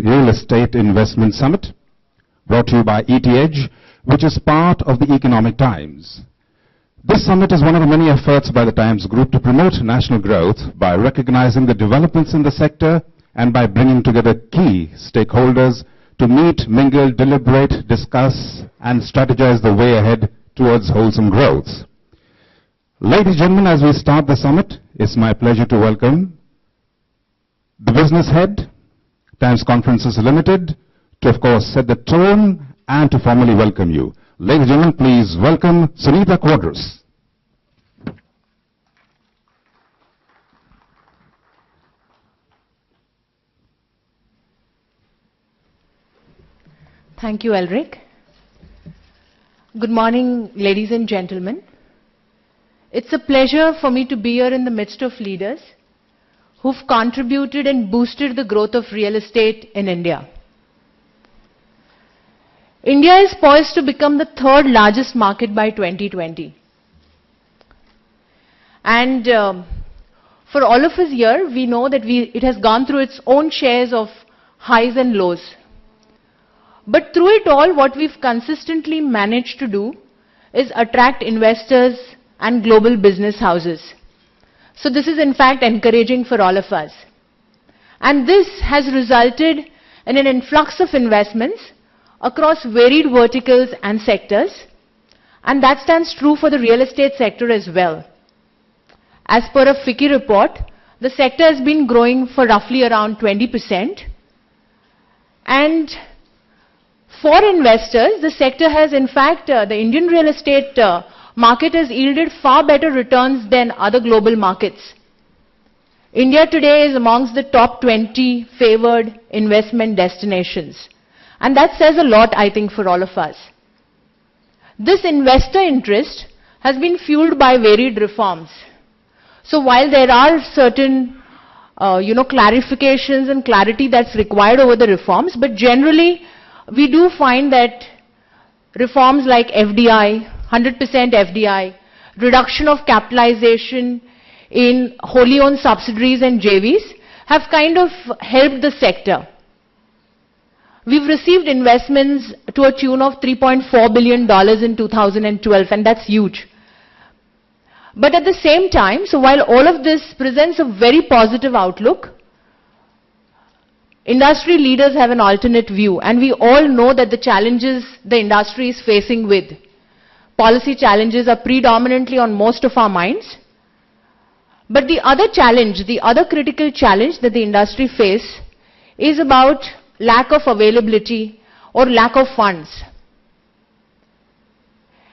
Real Estate Investment Summit, brought to you by ETH, which is part of the Economic Times. This summit is one of the many efforts by the Times Group to promote national growth by recognizing the developments in the sector and by bringing together key stakeholders to meet, mingle, deliberate, discuss, and strategize the way ahead towards wholesome growth. Ladies and gentlemen, as we start the summit, it's my pleasure to welcome the business head, Times Conferences Limited, to of course set the tone and to formally welcome you. Ladies and gentlemen, please welcome Sunita Quadras. Thank you, Elric. Good morning, ladies and gentlemen. It's a pleasure for me to be here in the midst of leaders who've contributed and boosted the growth of real estate in India. India is poised to become the third largest market by 2020. And for all of us here, we know that it has gone through its own shares of highs and lows. But through it all, what we've consistently managed to do is attract investors and global business houses. So this is in fact encouraging for all of us. And this has resulted in an influx of investments across varied verticals and sectors. And that stands true for the real estate sector as well. As per a FICCI report, the sector has been growing for roughly around 20%. And for investors, the sector has, in fact, the Indian real estate market has yielded far better returns than other global markets. India today is amongst the top 20 favored investment destinations. And that says a lot, I think, for all of us. This investor interest has been fueled by varied reforms. So while there are certain, clarifications and clarity that's required over the reforms, but generally, we do find that reforms like FDI, 100% FDI, reduction of capitalization in wholly owned subsidiaries and JVs have kind of helped the sector. We've received investments to a tune of $3.4 billion in 2012, and that's huge. But at the same time, so while all of this presents a very positive outlook, industry leaders have an alternate view, and we all know that the challenges the industry is facing with policy challenges are predominantly on most of our minds. But the other challenge, the other critical challenge that the industry faces is about lack of availability or lack of funds.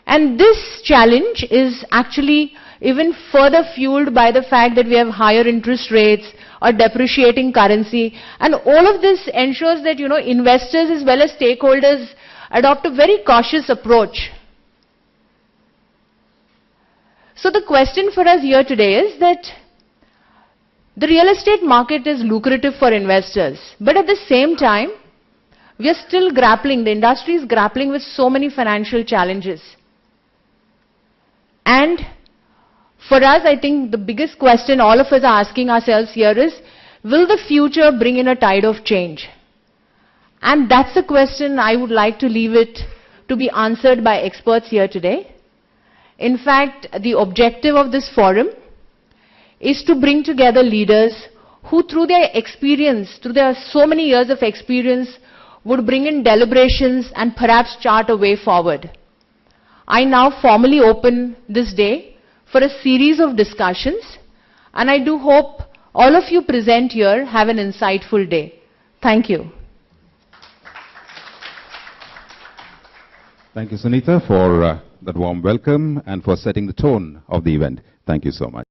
And this challenge is actually even further fueled by the fact that we have higher interest rates or depreciating currency. And all of this ensures that, investors as well as stakeholders adopt a very cautious approach. So the question for us here today is that the real estate market is lucrative for investors, but at the same time, we are still grappling, the industry is grappling with so many financial challenges. And for us, I think the biggest question all of us are asking ourselves here is, will the future bring in a tide of change? And that's the question I would like to leave it to be answered by experts here today. In fact, the objective of this forum is to bring together leaders who through their experience, through their so many years of experience, would bring in deliberations and perhaps chart a way forward. I now formally open this day for a series of discussions, and I do hope all of you present here have an insightful day. Thank you. Thank you, Sunita, for that warm welcome and for setting the tone of the event. Thank you so much.